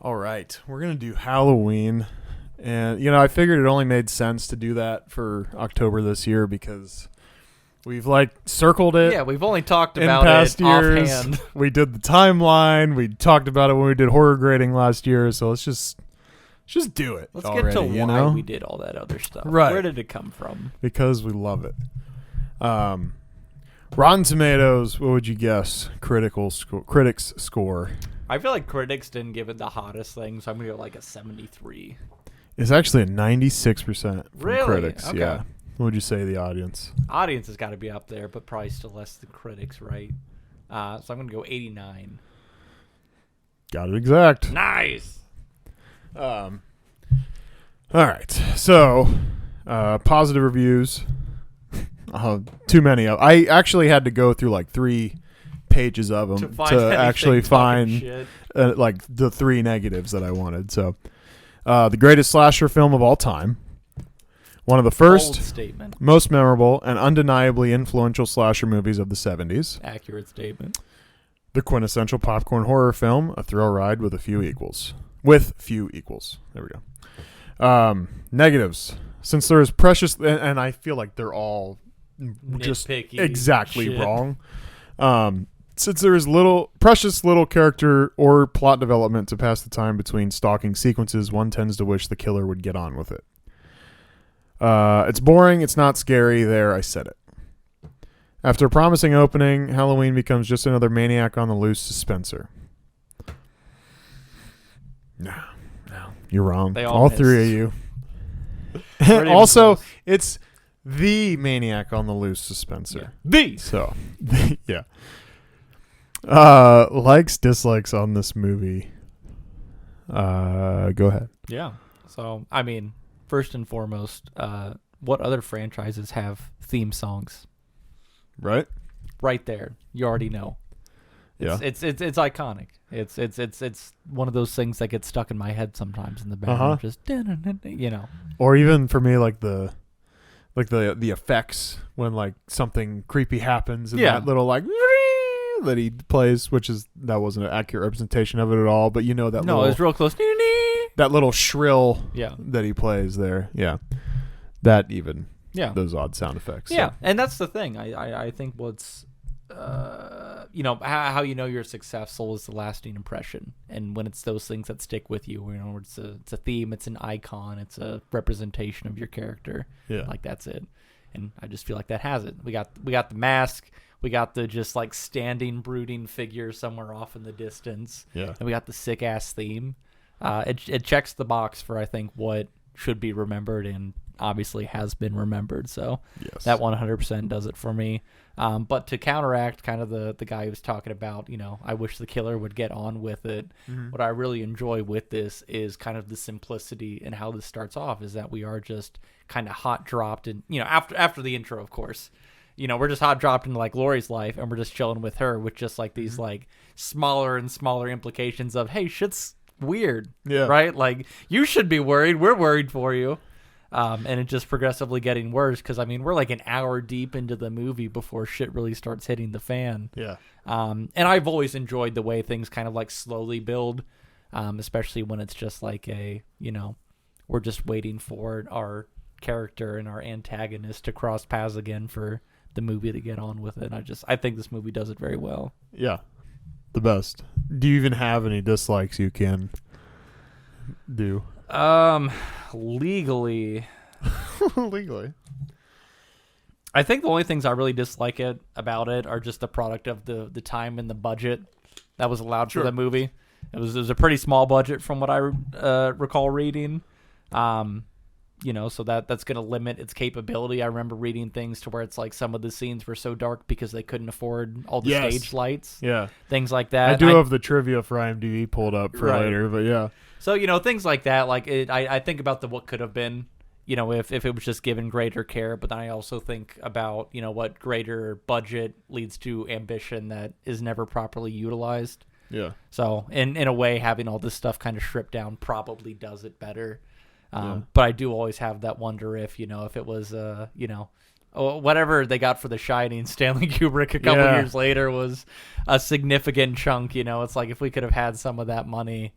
All right, we're gonna do Halloween, and I figured it only made sense to do that for October this year because we've circled it. Yeah, we've only talked in about past it years. offhand. We did the timeline. We talked about it when we did horror grading last year. So let's just do it. Let's already, get to why you know? we did all that other stuff. Right. Where did it come from? Because we love it. Rotten Tomatoes. What would you guess? Critics score. I feel like critics didn't give it the hottest thing, so I'm gonna go like a 73. It's actually a 96% from Really? critics. Okay. Yeah. What would you say the audience? Audience has got to be up there, but probably still less than critics, right? So I'm gonna go 89. Got it exact. Nice. All right. So, positive reviews. Too many. I actually had to go through 3 pages of them to actually find the 3 negatives that I wanted. So, the greatest slasher film of all time. One of the first, Bold statement. most memorable, and undeniably influential slasher movies of the 70s. Accurate statement. The quintessential popcorn horror film, a thrill ride with few equals. There we go. Negatives. Since there is precious, and I feel like they're all just Nitpicky exactly shit. wrong. Since there is precious little character or plot development to pass the time between stalking sequences, one tends to wish the killer would get on with it. It's boring. It's not scary. There, I said it. After a promising opening, Halloween becomes just another maniac on the loose dispenser. No, you're wrong. They all all 3 of you. Also, it's the maniac on the loose dispenser. The. So, yeah. Likes, dislikes on this movie. Go ahead. Yeah. So, I mean, first and foremost, what other franchises have theme songs? Right? Right there. You already know. It's iconic. It's one of those things that gets stuck in my head sometimes in the background. Just Or even for me, the effects when something creepy happens and that little that he plays, that wasn't an accurate representation of it at all, but that no, it was real close. That little shrill Yeah. that he plays there. Yeah. That even Yeah. those odd sound effects. Yeah, So. and that's the thing. I think what's how you know you're successful is the lasting impression, and when it's those things that stick with you, it's a theme, it's an icon, it's a representation of your character. Yeah. That's it. And I just feel like that has it. We got the mask, we got the just standing brooding figure somewhere off in the distance. Yeah. And we got the sick ass theme. It checks the box for I think what should be remembered and obviously has been remembered. So Yes. that 100% does it for me. But to counteract kind of the guy who was talking about, I wish the killer would get on with it. Mm-hmm. What I really enjoy with this is kind of the simplicity and how this starts off is that we are just kind of hot dropped and, after the intro, of course, we're just hot dropped into Lori's life and we're just chilling with her with just these Mm-hmm. smaller and smaller implications of, hey, shit's weird. Yeah. Right? You should be worried. We're worried for you. And it's just progressively getting worse because, we're an hour deep into the movie before shit really starts hitting the fan. Yeah. And I've always enjoyed the way things kind of slowly build, especially when it's just we're just waiting for our character and our antagonist to cross paths again for the movie to get on with it. I think this movie does it very well. Yeah. The best. Do you even have any dislikes you can do? Legally, Legally. I think the only things I really dislike about it are just the product of the time and the budget that was allowed for the movie. It was a pretty small budget from what I recall reading. So that's going to limit its capability. I remember reading things to where it's some of the scenes were so dark because they couldn't afford all the stage lights. Yeah. Things like that. I do have the trivia for IMDb pulled up for later, but yeah. So, things like that, I think about what could have been, if it was just given greater care, but then I also think about, what greater budget leads to ambition that is never properly utilized. Yeah. So, in a way, having all this stuff kind of stripped down probably does it better. But I do always have that wonder if it was, whatever they got for The Shining, Stanley Kubrick a couple years later was a significant chunk. It's if we could have had some of that money,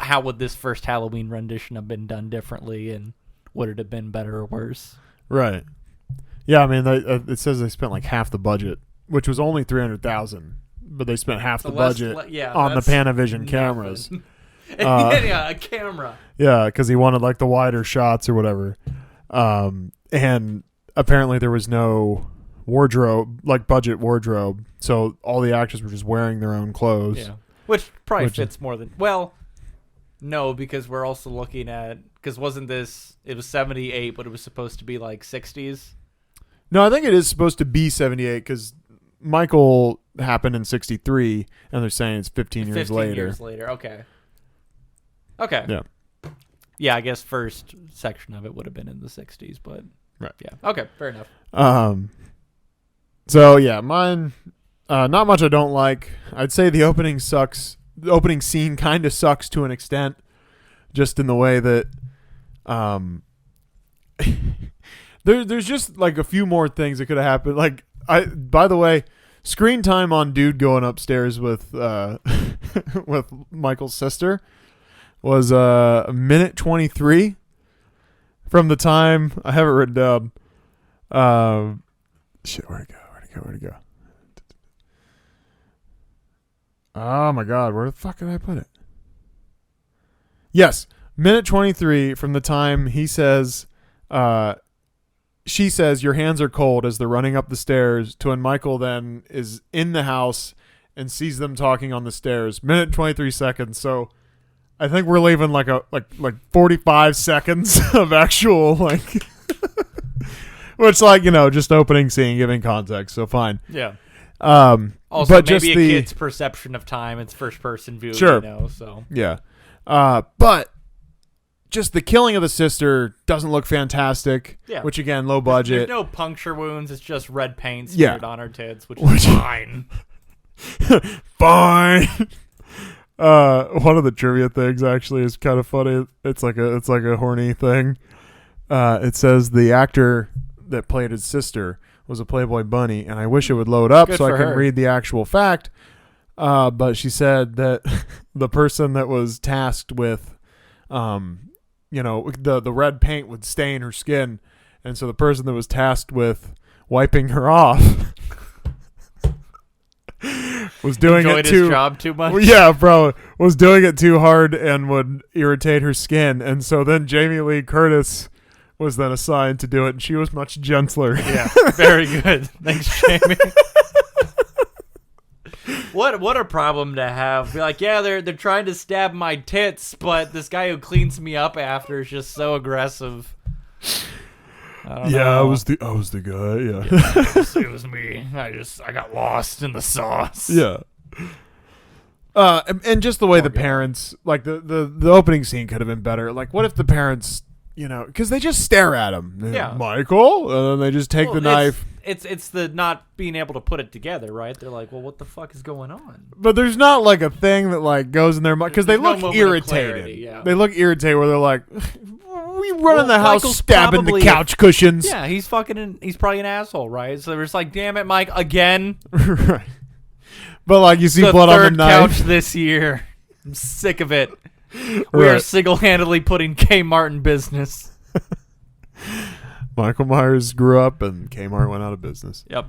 how would this first Halloween rendition have been done differently, and would it have been better or worse? Right. Yeah, I mean, it says they spent like half the budget, which was only $300,000, but they spent half the budget on the Panavision cameras. Yeah, a camera. Yeah, because he wanted like the wider shots or whatever. And apparently there was no wardrobe, like budget wardrobe, so all the actors were just wearing their own clothes. Yeah, which probably fits more than no, because we're also looking at it was 78, but it was supposed to be like 60s. No, I think it is supposed to be 78 because Michael happened in 63, and they're saying it's 15 years later. 15 years later, okay. Yeah. Yeah, I guess first section of it would have been in the 60s, but right. Yeah. Okay, fair enough. So yeah, mine, not much I don't like. I'd say the opening sucks. The opening scene kind of sucks to an extent, just in the way that, there's just like a few more things that could have happened. Like by the way, screen time on dude going upstairs with with Michael's sister was a minute 23 from the time I have it written down. Shit, where'd it go? Oh my God, where the fuck did I put it? Yes, minute 23 from the time he says, she says, your hands are cold as they're running up the stairs, to when Michael then is in the house and sees them talking on the stairs. Minute 23 seconds. So I think we're leaving like 45 seconds of actual like, which like, just opening scene, giving context. So fine. Yeah. but Also, maybe just a kid's perception of time. It's first person view. Sure. So yeah. But just the killing of the sister doesn't look fantastic. Yeah. Which again, low budget. There's no puncture wounds. It's just red paint smeared on her tits, which is fine. Fine. One of the trivia things actually is kind of funny. It's like a horny thing. It says the actor that played his sister was a Playboy bunny, and I wish it would load up so I can read the actual fact. But she said that the person that was tasked with, the red paint would stain her skin, and so the person that was tasked with wiping her off was doing Enjoyed his job too much. Yeah, bro, was doing it too hard and would irritate her skin, and so then Jamie Lee Curtis was then assigned to do it, and she was much gentler. Yeah, very good. Thanks, Jamie. What a problem to have. Be like, yeah, they're trying to stab my tits, but this guy who cleans me up after is just so aggressive. I was the guy. Yeah, it was me. I got lost in the sauce. Yeah. And just the way the parents, like the opening scene could have been better. Like, what if the parents, because they just stare at him. Yeah, Michael, and then they just take the knife. It's the not being able to put it together, right? They're like, well, what the fuck is going on? But there's not like a thing that like goes in their mind because they look irritated. Yeah. They look irritated where they're like, we run in the house Michael's stabbing the couch cushions. Yeah, he's probably an asshole, right? So they're just like, damn it, Mike, again. Right. But like you see blood on the knife. Couch this year. I'm sick of it. We are single-handedly putting Kmart in business. Michael Myers grew up and Kmart went out of business. Yep.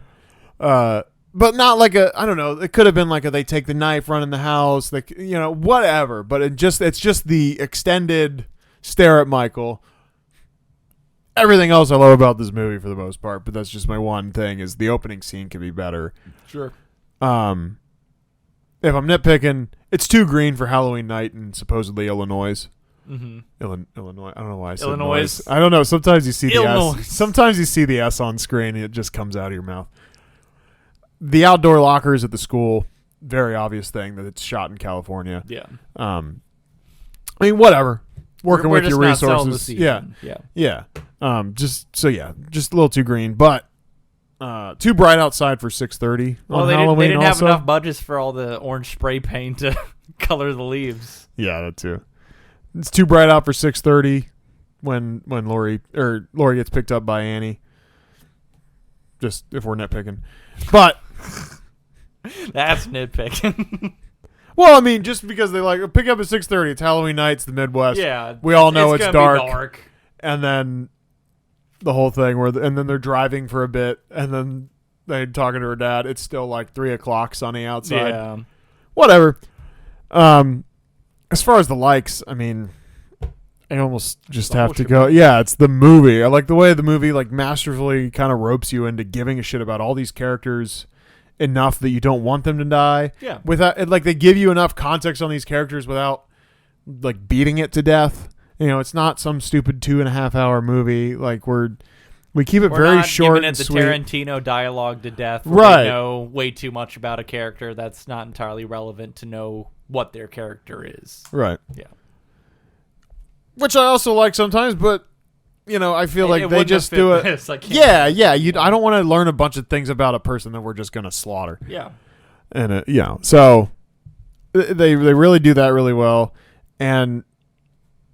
But not like I don't know. It could have been like they take the knife, run in the house, whatever. But it's just the extended stare at Michael. Everything else I love about this movie for the most part, but that's just my one thing is the opening scene could be better. Sure. If I'm nitpicking, it's too green for Halloween night in supposedly Illinois. Mm-hmm. Illinois. I don't know why I said Illinois. I don't know. Sometimes you see the Illinois. S. Sometimes you see the S on screen and it just comes out of your mouth. The outdoor lockers at the school, very obvious thing that it's shot in California. Yeah. I mean, whatever. Working with your resources. Yeah. Just a little too green, but too bright outside for 6:30 on Halloween. They didn't have also. enough budgets for all the orange spray paint to color the leaves. Yeah, that too. It's too bright out for 6:30 when Lori gets picked up by Annie. Just if we're nitpicking, but that's nitpicking. Well, I mean, just because they like pick up at 6:30, it's Halloween night, it's the Midwest. Yeah, we all know it's gonna dark. And then the whole thing and then they're driving for a bit, and then they're talking to her dad. It's still like 3:00 sunny outside. Yeah, whatever. As far as the likes, I mean, I almost just have to go. Yeah, it's the movie. I like the way the movie like masterfully kind of ropes you into giving a shit about all these characters enough that you don't want them to die. Yeah. Without like they give you enough context on these characters without like beating it to death. You know, it's not some stupid 2.5 hour movie. Like we keep it very short and sweet. We're not giving it the Tarantino dialogue to death. Right. We know way too much about a character that's not entirely relevant to know what their character is. Right. Yeah. Which I also like sometimes, but you know, I feel like they just do it. Yeah. I don't want to learn a bunch of things about a person that we're just gonna slaughter. Yeah. And so they really do that really well, and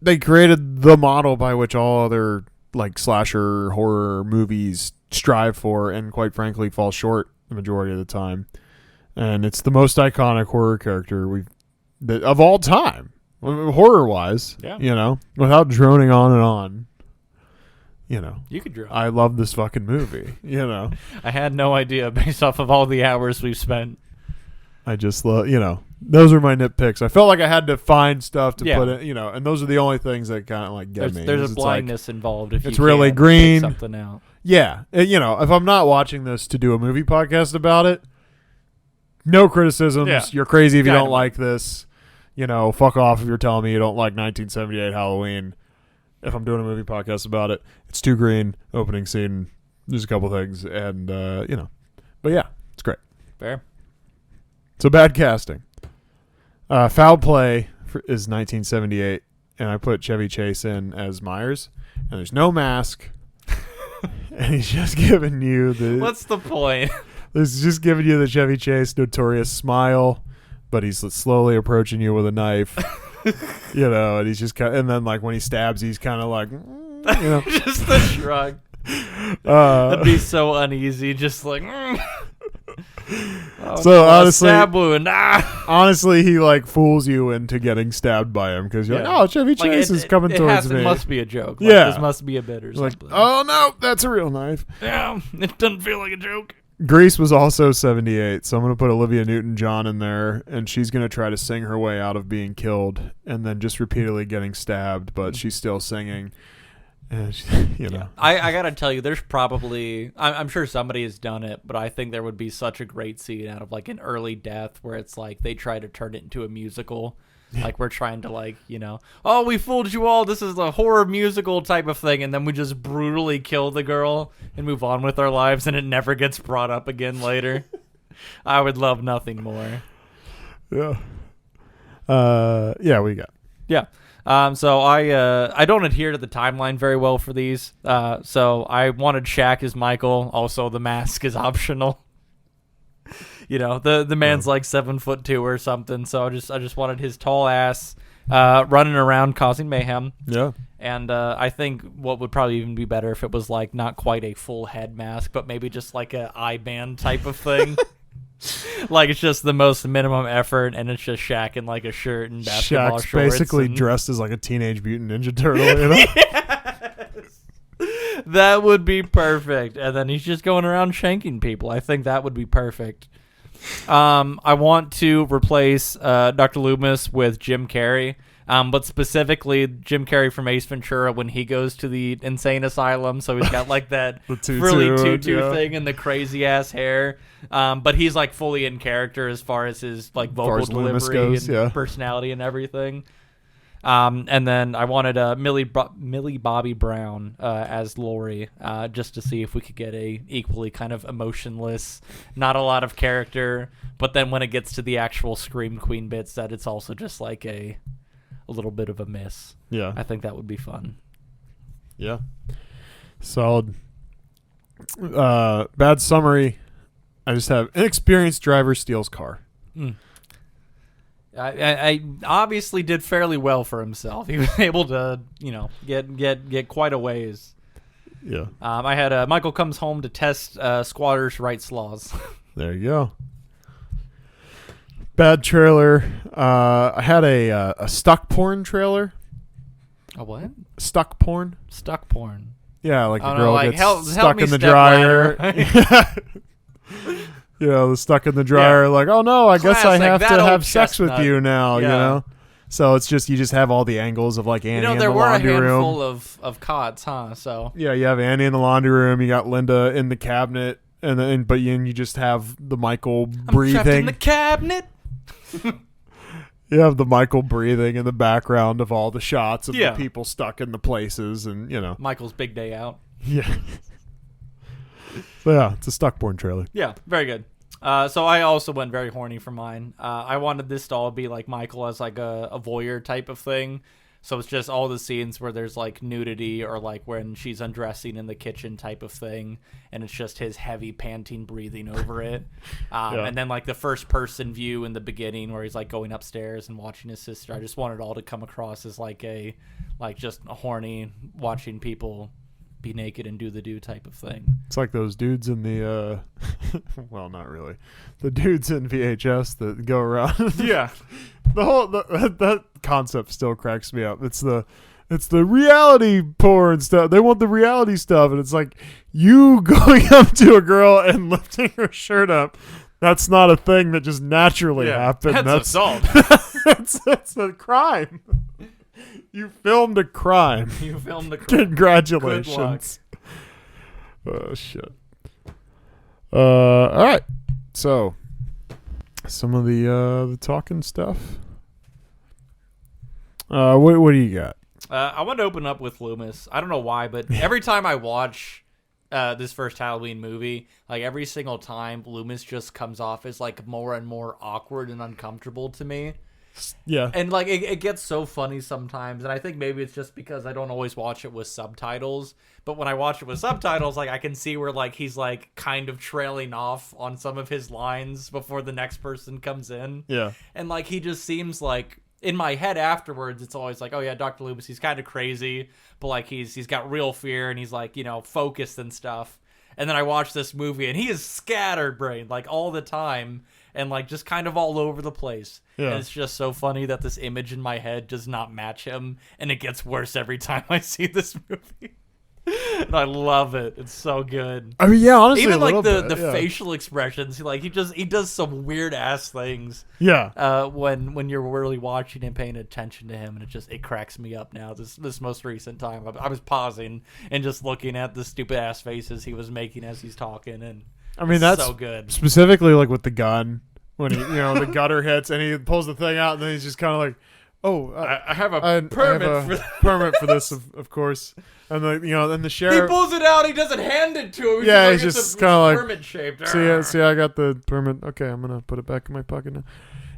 they created the model by which all other like slasher horror movies strive for, and quite frankly fall short the majority of the time. And it's the most iconic horror character of all time, horror wise. Yeah. You know, without droning on and on. You know, you could drone. I love this fucking movie. You know, I had no idea based off of all the hours we've spent. I just love, those are my nitpicks. I felt like I had to find stuff to put in, and those are the only things that kind of like get me. There's a blindness involved if it's you really can't green. pick something out. Yeah, if I'm not watching this to do a movie podcast about it, no criticisms. Yeah. You're crazy if you don't like this. Fuck off if you're telling me you don't like 1978 Halloween. If I'm doing a movie podcast about it, it's too green. Opening scene, there's a couple things, and but yeah, it's great. Fair. So bad casting. Foul Play is 1978, and I put Chevy Chase in as Myers, and there's no mask, and he's just giving you the. What's the point? He's just giving you the Chevy Chase notorious smile, but he's slowly approaching you with a knife, and he's just and then like when he stabs, he's kind of like, just the shrug. That'd be so uneasy, just like. Oh, so honestly, stab wound. Honestly, he like fools you into getting stabbed by him because you're like, oh, Chevy Chase is coming towards me. It must be a joke. Yeah, this must be a bit or something. Oh no, that's a real knife. Yeah, it doesn't feel like a joke. Grease was also 78, so I'm gonna put Olivia Newton-John in there, and she's gonna try to sing her way out of being killed, and then just repeatedly getting stabbed, but she's still singing. Yeah. I gotta tell you, there's probably I'm sure somebody has done it, but I think there would be such a great scene out of like an early death where it's like they try to turn it into a musical. Like we're trying to oh, we fooled you all, this is a horror musical type of thing, and then we just brutally kill the girl and move on with our lives, and it never gets brought up again later. I would love nothing more. Yeah. What you got? Yeah. So I don't adhere to the timeline very well for these. So I wanted Shaq as Michael. Also, the mask is optional. The man's like 7'2" or something. So I just wanted his tall ass running around causing mayhem. Yeah. And I think what would probably even be better if it was like not quite a full head mask, but maybe just like a eye band type of thing. Like it's just the most minimum effort, and it's just Shaq in like a shirt and basketball Shaq's shorts. Basically dressed as like a Teenage Mutant Ninja Turtle. Yes! That would be perfect. And then he's just going around shanking people. I think that would be perfect. I want to replace Dr. Loomis with Jim Carrey. But specifically Jim Carrey from Ace Ventura when he goes to the insane asylum. So he's got like that frilly tutu thing and the crazy ass hair. But he's like fully in character as far as his like vocal delivery goes, and personality and everything. And then I wanted Millie Bobby Brown as Lori, just to see if we could get a equally kind of emotionless, not a lot of character, but then when it gets to the actual Scream Queen bits, that it's also just like a little bit of a miss. Yeah. I think that would be fun. Yeah. Solid. Bad summary. I just have inexperienced driver steals car. I obviously did fairly well for himself. He was able to, get quite a ways. Yeah. I had Michael comes home to test squatters' rights laws. There you go. Bad trailer. I had a stuck porn trailer. A what? Stuck porn. Stuck porn. Yeah, like a Oh, girl no, like, gets help stuck me, in the step dryer. ladder. You know, the stuck in the dryer. Like, oh no, I guess I Classic, have that to old have sex with chestnut. you now. Yeah. You know. So it's just you just have all the angles of like Annie You know, in there the were a laundry handful room. of cots, huh? So Yeah, you have Annie in the laundry room. You got Linda in the cabinet, and then but you just have the Michael I'm trapped breathing. in the cabinet. You have the Michael breathing in the background of all the shots of Yeah. the people stuck in the places, and you know. Michael's big day out. Yeah. So yeah, it's a stuck porn trailer. Yeah, very good. So I also went very horny for mine. I wanted this to all be like Michael as like a voyeur type of thing. So it's just all the scenes where there's like nudity or like when she's undressing in the kitchen type of thing, and it's just his heavy panting breathing over it. Yeah. And then like the first person view in the beginning where he's like going upstairs and watching his sister. I just wanted it all to come across as like just a horny watching people be naked and do the do type of thing. It's like those dudes in the well, not really. The dudes in VHS that go around. Yeah. That concept still cracks me up. It's the reality porn stuff. They want the reality stuff, and it's like you going up to a girl and lifting her shirt up. That's not a thing that just naturally happened. That's assault. That's a crime. You filmed a crime. You filmed the crime. Congratulations. Oh shit. All right. So some of the talking stuff. What do you got? I want to open up with Loomis. I don't know why, but every time I watch this first Halloween movie, like every single time, Loomis just comes off as like more and more awkward and uncomfortable to me. Yeah. And like it gets so funny sometimes, and I think maybe it's just because I don't always watch it with subtitles. But when I watch it with subtitles, like I can see where like he's like kind of trailing off on some of his lines before the next person comes in. Yeah. And like he just seems like in my head afterwards, it's always like, oh yeah, Dr. Loomis, he's kind of crazy, but like he's got real fear and he's like, you know, focused and stuff. And then I watch this movie and he is scatterbrained like all the time and like just kind of all over the place. Yeah. And it's just so funny that this image in my head does not match him, and it gets worse every time I see this movie. And I love it. It's so good. I mean, yeah, honestly, Even a like little the bit, yeah. facial expressions, he does some weird ass things. Yeah. When you're really watching and paying attention to him, and it cracks me up now. This most recent time, I was pausing and just looking at the stupid ass faces he was making as he's talking, and I mean, that's so good. Specifically like with the gun when he, the gutter hits and he pulls the thing out and then he's just kind of like, oh, I have a permit for permit for this, of course. And then the He sheriff. pulls it out. He doesn't hand it to him. Yeah, he's he's like, just it's kinda like, permit shaped. See, I got the permit. Okay, I'm gonna put it back in my pocket now.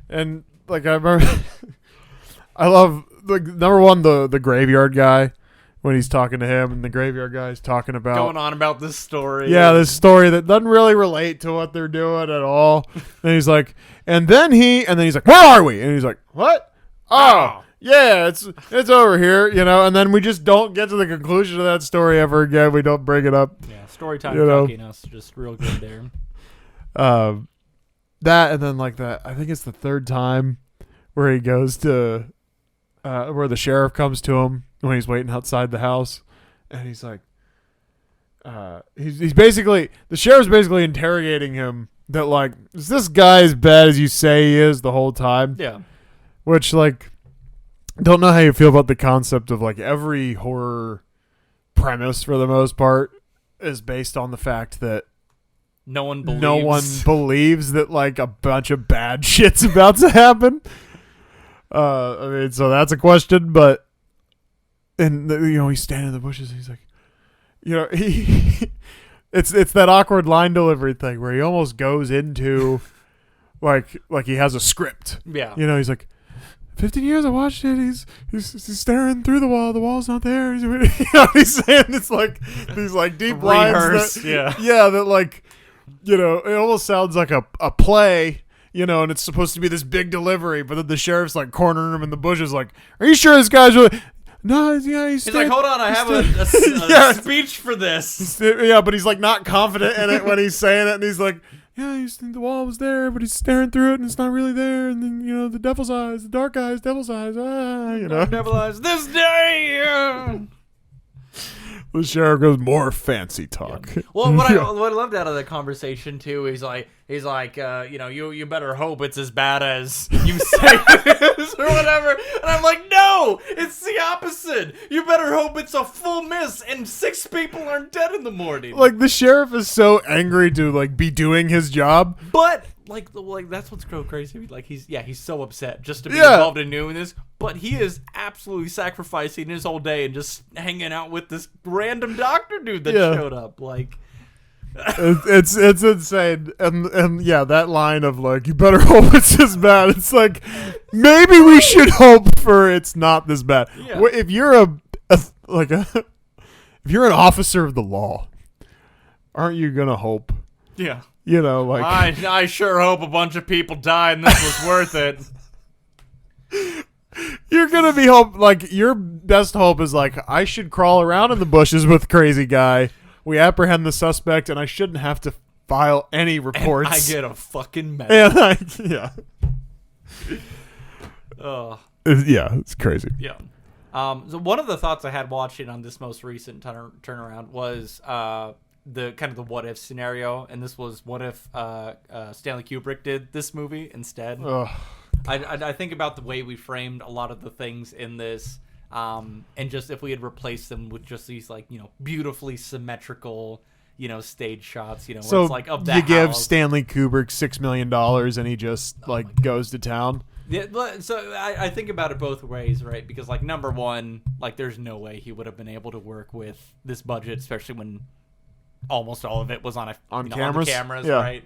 And like I remember, I love number one the graveyard guy when he's talking to him, and the graveyard guy's talking about going on about this story. yeah, this story that doesn't really relate to what they're doing at all. And he's like, and then he's like, where are we? And he's like, what? Oh. Yeah, it's over here, and then we just don't get to the conclusion of that story ever again. We don't bring it up. Yeah, story time us just real good there. That and then like that, I think it's the third time where he goes to where the sheriff comes to him when he's waiting outside the house, and he's like, he's basically, the sheriff's basically interrogating him that like, is this guy as bad as you say he is the whole time? Yeah. Which like, don't know how you feel about the concept of like every horror premise for the most part is based on the fact that no one believes that like a bunch of bad shit's about to happen. I mean, so that's a question, but he's standing in the bushes and he's like, it's that awkward line delivery thing where he almost goes into like he has a script. Yeah. He's like, 15 years I watched it. He's staring through the wall. The wall's not there. He's saying it's like these like deep lines. That like, it almost sounds like a play, and it's supposed to be this big delivery, but then the sheriff's like cornering him in the bushes like, are you sure this guy's really... No, yeah, he's like, hold on, I have a speech for this. Yeah, but he's like not confident in it when he's saying it, and he's like, yeah, you think the wall was there, but he's staring through it and it's not really there. And then, the devil's eyes, the dark eyes, devil's eyes, Devil eyes this day. The sheriff goes, more fancy talk. Yeah. Well, what I loved out of the conversation too is like, you better hope it's as bad as you say it is or whatever. And I'm like, no, it's the opposite. You better hope it's a full miss and 6 people aren't dead in the morning. Like, the sheriff is so angry to, like, be doing his job. But like that's what's so crazy. Like, he's so upset just to be involved in doing this. But he is absolutely sacrificing his whole day and just hanging out with this random doctor dude that showed up. Like, it's insane. And yeah, that line of, like, you better hope it's this bad. It's like, maybe we should hope for it's not this bad. Yeah. If you're if you're an officer of the law, aren't you gonna hope? Yeah. Like, I sure hope a bunch of people died and this was worth it. You're gonna be like, your best hope is like, I should crawl around in the bushes with crazy guy. We apprehend the suspect, and I shouldn't have to file any reports. And I get a fucking medal. And it's crazy. Yeah. So one of the thoughts I had watching on this most recent turnaround was the kind of the what if scenario, and this was what if Stanley Kubrick did this movie instead. I think about the way we framed a lot of the things in this, and just if we had replaced them with just these, like, beautifully symmetrical, stage shots, so it's like of that you give house. Stanley Kubrick $6 million and he just goes to town. Yeah, so I think about it both ways, right? Because, like, number one, like, there's no way he would have been able to work with this budget, especially when almost all of it was on cameras, the cameras, right?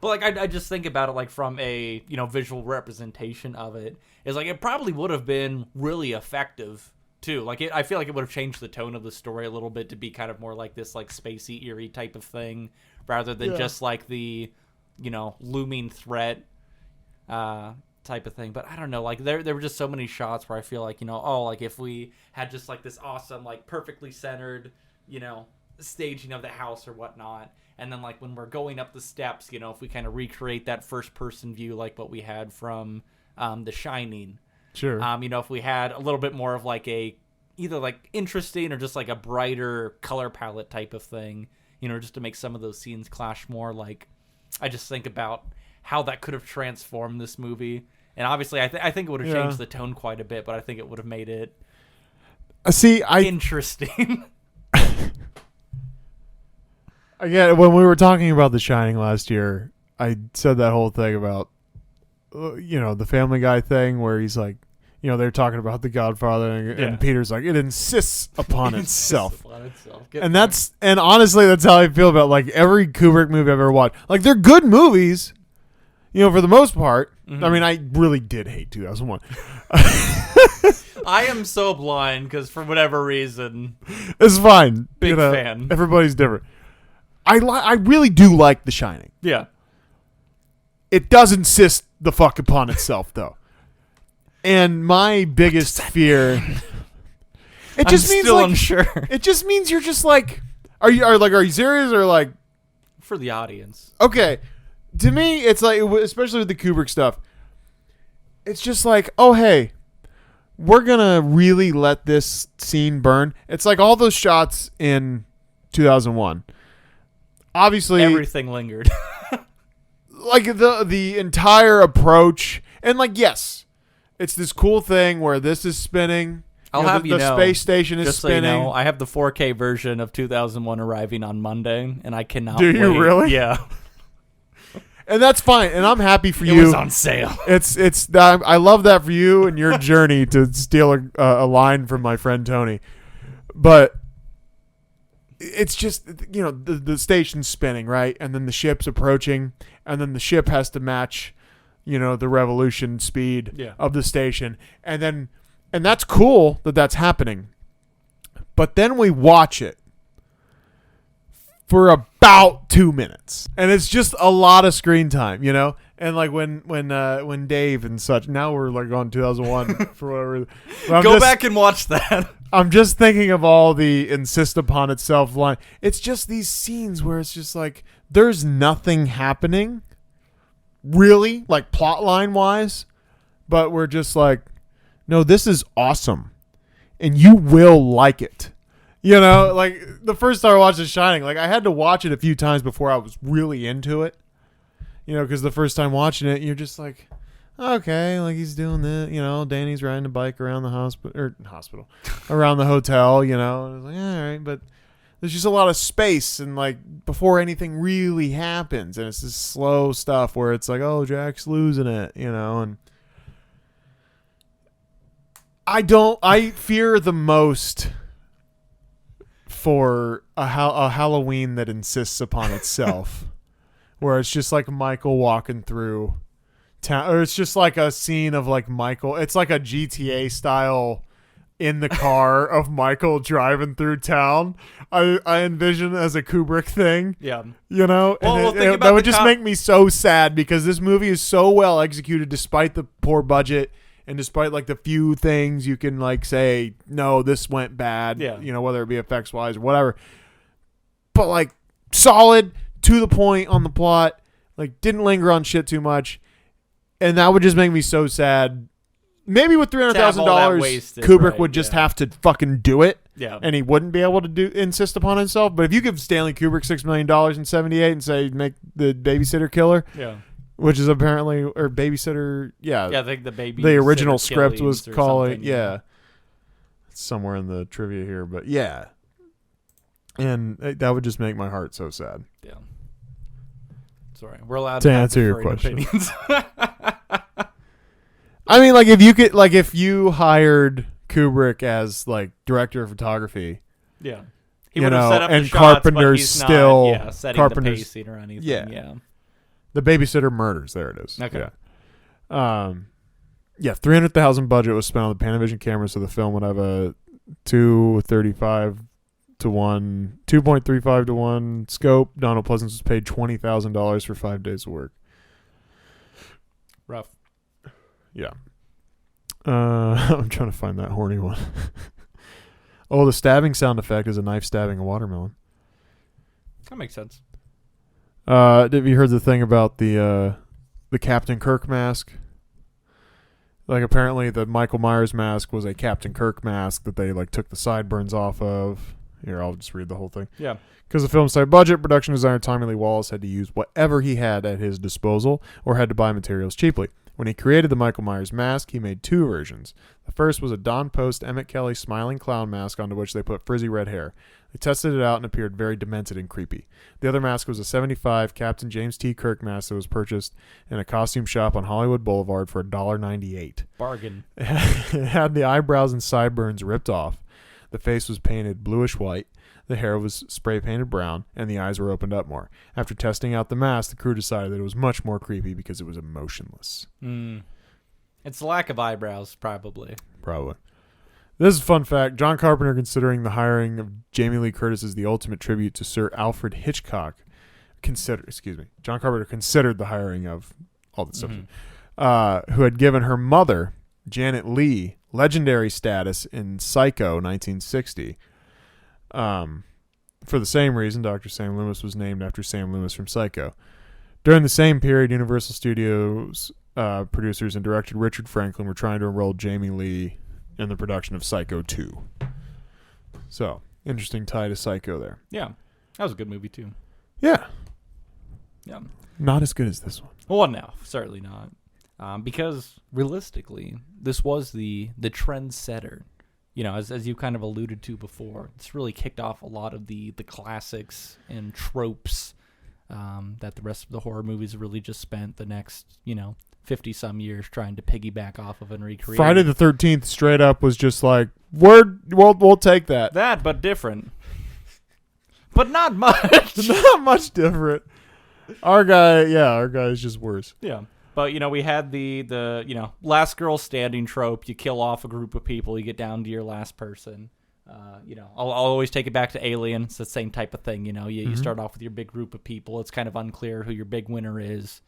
But, like, I just think about it, like, from a visual representation of it, is like it probably would have been really effective too. Like, I feel like it would have changed the tone of the story a little bit to be kind of more like this, like, spacey, eerie type of thing, rather than just like the looming threat type of thing. But I don't know, like, there were just so many shots where I feel like, like, if we had just, like, this awesome, like, perfectly centered, staging of the house or whatnot, and then, like, when we're going up the steps, if we kind of recreate that first person view like what we had from The Shining, sure, if we had a little bit more of, like, a either, like, interesting or just, like, a brighter color palette type of thing, just to make some of those scenes clash more. Like, I just think about how that could have transformed this movie. And obviously I think it would have changed the tone quite a bit, but I think it would have made it interesting. Again, when we were talking about The Shining last year, I said that whole thing about, the Family Guy thing where he's like, they're talking about The Godfather, and Peter's like, it insists upon itself. And honestly, that's how I feel about, like, every Kubrick movie I've ever watched. Like, they're good movies, for the most part. Mm-hmm. I mean, I really did hate 2001. I am so blind because for whatever reason, it's fine. Big fan. Everybody's different. I really do like The Shining. Yeah. It does insist the fuck upon itself, though. And my biggest fear, it just means, still like, unsure. It just means you're just like, are you serious, or like, for the audience? Okay, to me, it's like, especially with the Kubrick stuff, it's just like, oh hey, we're gonna really let this scene burn. It's like all those shots in 2001. Obviously, everything lingered. Like, the entire approach, and, like, yes, it's this cool thing where this is spinning. I'll have you know, the space station is just spinning. So you know, I have the 4K version of 2001 arriving on Monday, and I cannot. Do you wait. really? Yeah. And that's fine, and I'm happy for you. It was on sale. It's I love that for you and your journey to steal a line from my friend Tony, but it's just, the station's spinning, right, and then the ship's approaching, and then the ship has to match, the revolution speed of the station, and that's cool that that's happening, but then we watch it for about 2 minutes, and it's just a lot of screen time, and And like when Dave and such. Now we're like on 2001 for whatever. Go back and watch that. I'm just thinking of all the insist upon itself line. It's just these scenes where it's just like there's nothing happening, really, like plot line wise, but we're just like, no, this is awesome, and you will like it. You know, like the first time I watched The Shining, like I had to watch it a few times before I was really into it. You know, because the first time watching it, you're just like, okay, like he's doing this. You know, Danny's riding a bike around the hospital, around the hotel. You know, and I was like, all right, but there's just a lot of space and like before anything really happens, and it's this slow stuff where it's like, oh, Jack's losing it. You know, and I fear the most for a Halloween that insists upon itself. Where it's just like Michael walking through town, or it's just like a scene of like Michael. It's like a GTA style in the car of Michael driving through town. I envision as a Kubrick thing. Yeah, you know, well, and that would just make me so sad because this movie is so well executed despite the poor budget and despite like the few things you can like say, no, this went bad. Yeah, you know, whether it be effects wise or whatever. But like solid. To the point on the plot, like didn't linger on shit too much, and that would just make me so sad. Maybe with $300,000, Kubrick would just have to fucking do it, and he wouldn't be able to insist upon himself. But if you give Stanley Kubrick $6 million in '78 and say make the Babysitter Killer, which is apparently or Babysitter, I think the original script was calling, it's somewhere in the trivia here, but yeah, and that would just make my heart so sad. Yeah. Sorry, we're allowed to answer your question. Opinions. I mean, like if you hired Kubrick as like director of photography, he would have set up the shots, Carpenter's still setting Carpenter's the pacing or anything. The Babysitter Murders. There it is. Okay. $300,000 budget was spent on the Panavision camera, so the film would have a 2.35 to 1 scope. Donald Pleasance was paid $20,000 for 5 days of work. Rough. Yeah. I'm trying to find that horny one. Oh, the stabbing sound effect is a knife stabbing a watermelon. That makes sense. Have you heard the thing about the Captain Kirk mask? Like apparently the Michael Myers mask was a Captain Kirk mask that they like took the sideburns off of. Here, I'll just read the whole thing. Yeah. Because the film's tight budget, production designer Tommy Lee Wallace had to use whatever he had at his disposal or had to buy materials cheaply. When he created the Michael Myers mask, he made two versions. The first was a Don Post Emmett Kelly smiling clown mask onto which they put frizzy red hair. They tested it out and appeared very demented and creepy. The other mask was a '75 Captain James T. Kirk mask that was purchased in a costume shop on Hollywood Boulevard for $1.98. Bargain. It had the eyebrows and sideburns ripped off. The face was painted bluish white. The hair was spray painted brown, and the eyes were opened up more. After testing out the mask, the crew decided that it was much more creepy because it was emotionless. It's the lack of eyebrows, probably. This is a fun fact. John Carpenter considering the hiring of Jamie Lee Curtis as the ultimate tribute to Sir Alfred Hitchcock. John Carpenter considered the hiring of all this stuff. Who had given her mother, Janet Leigh, legendary status in Psycho 1960. For the same reason, Dr. Sam Loomis was named after Sam Loomis from Psycho. During the same period, Universal Studios producers and director Richard Franklin were trying to enroll Jamie Lee in the production of Psycho 2. So, interesting tie to Psycho there. Yeah, that was a good movie too. Yeah. Yeah. Not as good as this one. Well, no, certainly not. Because realistically, this was the trendsetter. You know, as you kind of alluded to before, it's really kicked off a lot of the classics and tropes that the rest of the horror movies really just spent the next, 50-some years trying to piggyback off of and recreate. Friday the 13th straight up was just like, we'll take that. That, but different. But not much. Not much different. Our guy is just worse. Yeah. But, we had the last girl standing trope. You kill off a group of people. You get down to your last person. I'll always take it back to Alien. It's the same type of thing. You start off with your big group of people. It's kind of unclear who your big winner is.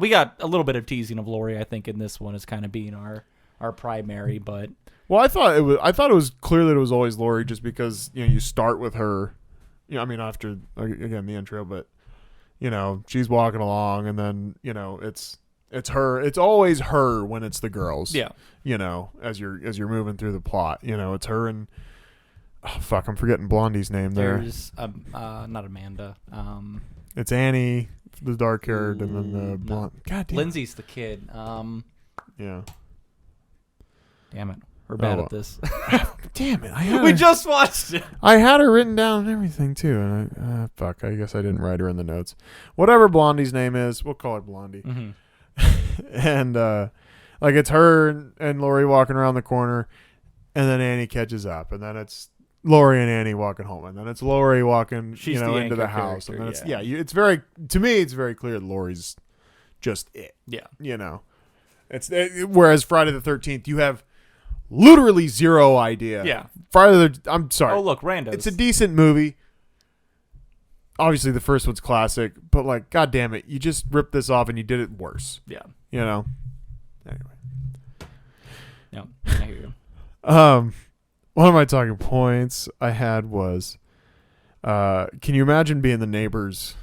We got a little bit of teasing of Lori, I think, in this one as kind of being our primary, but well, I thought it was clear that it was always Lori, just because you start with her. I mean, after again the intro, but she's walking along, and then it's her. It's always her when it's the girls. Yeah. As you're moving through the plot, it's her and fuck, I'm forgetting Blondie's name there. There's not Amanda. It's Annie, the dark haired, and then the blonde. No. God damn. Lindsay's the kid. Yeah. Damn it, we're bad at this. Damn it, we just watched it. I had her written down and everything too, and fuck, I guess I didn't write her in the notes. Whatever Blondie's name is, we'll call her Blondie. Mm-hmm. And it's her and Lori walking around the corner, and then Annie catches up, and then it's Lori and Annie walking home, and then it's Lori walking into the house, and then it's very, to me, it's very clear that Lori's just it. Yeah. Whereas Friday the 13th, you have literally zero idea. Yeah. I'm sorry. Oh, look, randos. It's a decent movie. Obviously, the first one's classic, but god damn it, you just ripped this off and you did it worse. Yeah. Anyway. Yeah, I hear you. One of my talking points I had was, can you imagine being the neighbors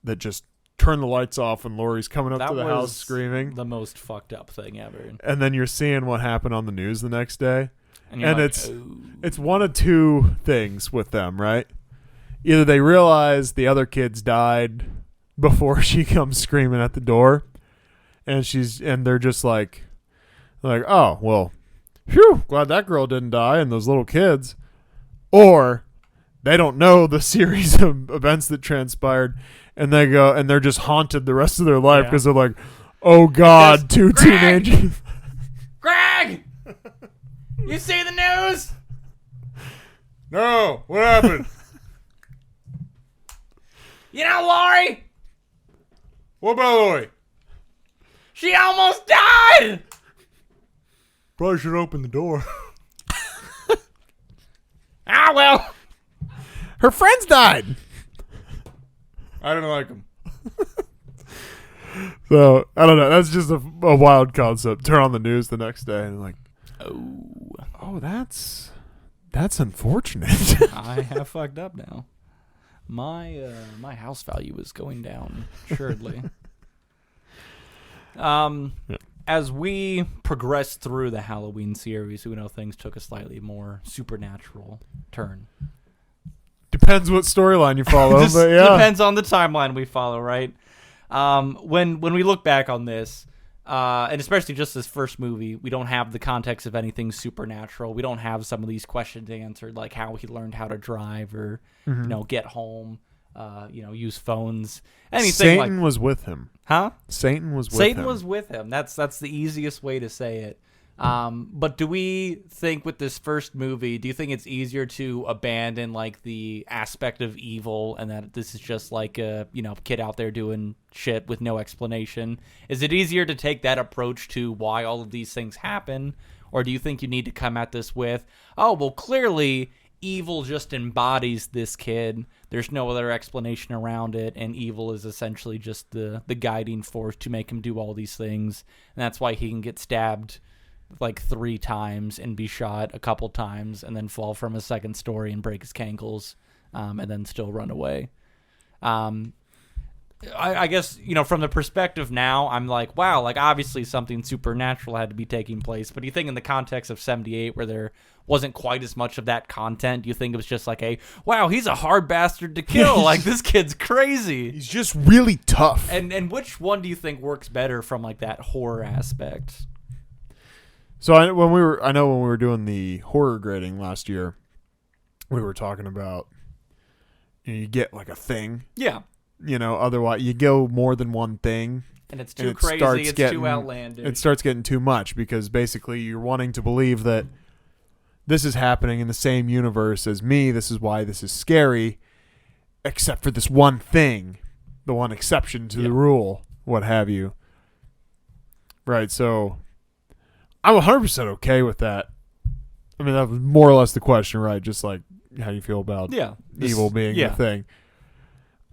that just turn the lights off when Lori's coming up to the house screaming? The most fucked up thing ever. And then you're seeing what happened on the news the next day. And it's one of two things with them, right? Either they realize the other kids died before she comes screaming at the door, and they're just like, oh, well, phew, glad that girl didn't die and those little kids. Or they don't know the series of events that transpired, and they go and they're just haunted the rest of their life because they're like, oh God, two teenagers. Greg! You see the news? No, what happened? Lori? What about Lori? She almost died! Probably should open the door. Well. Her friends died. I don't like them. So, I don't know. That's just a wild concept. Turn on the news the next day and oh, that's unfortunate. I have fucked up now. My house value is going down, assuredly. As we progress through the Halloween series, we know things took a slightly more supernatural turn. Depends what storyline you follow, but yeah. Depends on the timeline we follow, right? When we look back on this, and especially just this first movie, we don't have the context of anything supernatural. We don't have some of these questions answered, like how he learned how to drive or get home, use phones. Anything Satan was with him. Huh? Satan was with him. That's the easiest way to say it. But do we think with this first movie, do you think it's easier to abandon the aspect of evil and that this is just like a kid out there doing shit with no explanation? Is it easier to take that approach to why all of these things happen? Or do you think you need to come at this with, oh, well, clearly evil just embodies this kid. There's no other explanation around it, and evil is essentially just the guiding force to make him do all these things. And that's why he can get stabbed 3 times and be shot a couple times and then fall from a second story and break his cankles and then still run away. I guess, from the perspective now, I'm like, wow, obviously something supernatural had to be taking place. But do you think in the context of 78 where there wasn't quite as much of that content, do you think it was just wow, he's a hard bastard to kill. This kid's crazy. He's just really tough. And which one do you think works better from that horror aspect? So I know when we were doing the horror grading last year, we were talking about you get a thing. Yeah. Otherwise you go more than one thing. And it's too crazy, too outlandish. It starts getting too much because basically you're wanting to believe that this is happening in the same universe as me. This is why this is scary, except for this one thing, the one exception to the rule, what have you. Right, so I'm 100% okay with that. I mean, that was more or less the question, right? Just how you feel about evil being the thing.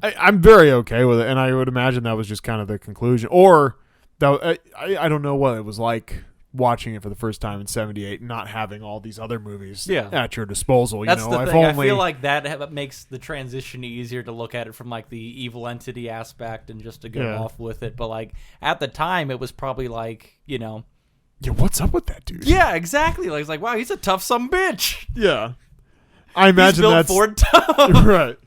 I'm very okay with it, and I would imagine that was just kind of the conclusion. Or that I don't know what it was like watching it for the first time in '78 and not having all these other movies at your disposal. That's you know, the thing. I feel like that makes the transition easier to look at it from like the evil entity aspect and just to go off with it. But like at the time, it was probably like, you know, yeah, what's up with that dude? Yeah, exactly. Like it's like, wow, he's a tough some bitch. Yeah, I imagine he's built that's Ford tough. Right.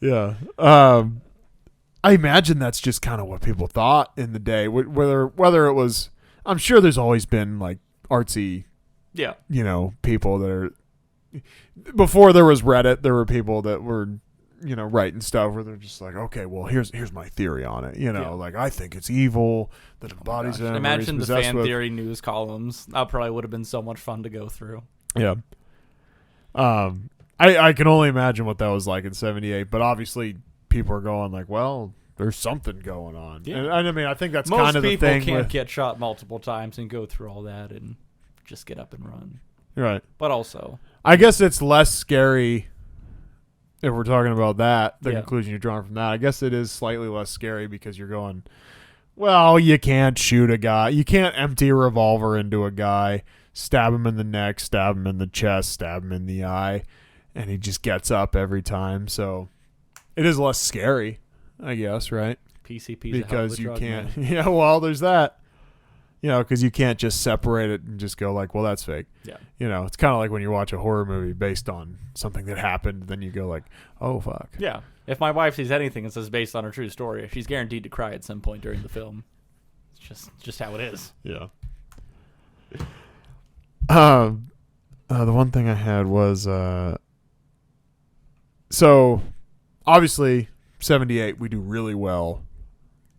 Yeah. I imagine that's just kind of what people thought in the day. Whether it was, I'm sure there's always been like artsy, you know, people that are. Before there was Reddit, there were people that were, you know, writing stuff where they're just like, okay, well, here's my theory on it. You know, like I think it's evil that embodies it. Imagine the fan theory news columns. That probably would have been so much fun to go through. Yeah. I can only imagine what that was like in '78, but obviously people are going like, well, there's something going on. Yeah. And I mean, I think that's kind of the thing. Most people can't get shot multiple times and go through all that and just get up and run. Right. But also, I guess it's less scary if we're talking about that, the conclusion you're drawing from that. I guess it is slightly less scary because you're going, well, you can't shoot a guy. You can't empty a revolver into a guy, stab him in the neck, stab him in the chest, stab him in the eye, and he just gets up every time. So it is less scary, I guess, right? PCP because you can't. Man. Yeah, well, there's that. You know, because you can't just separate it and just go like, well, that's fake. Yeah. You know, it's kind of like when you watch a horror movie based on something that happened, then you go like, oh, fuck. Yeah. If my wife sees anything that says based on a true story, she's guaranteed to cry at some point during the film. It's just how it is. Yeah. The one thing I had was, so obviously 78, we do really well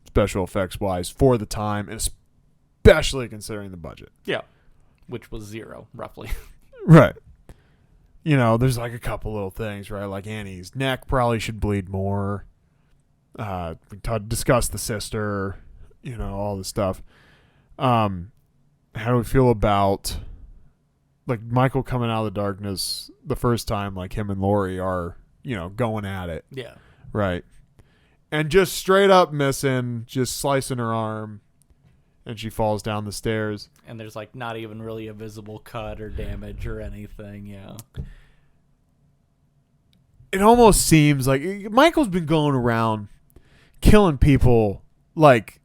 special effects wise for the time, and especially considering the budget. Yeah. Which was zero, roughly. Right. You know, there's like a couple little things, right? Like Annie's neck probably should bleed more. We discussed the sister, you know, all this stuff. How do we feel about like Michael coming out of the darkness the first time, like him and Lori are, you know, going at it. Yeah. Right. And just straight up missing, just slicing her arm, and she falls down the stairs. And there's like not even really a visible cut or damage or anything, yeah. It almost seems like Michael's been going around killing people like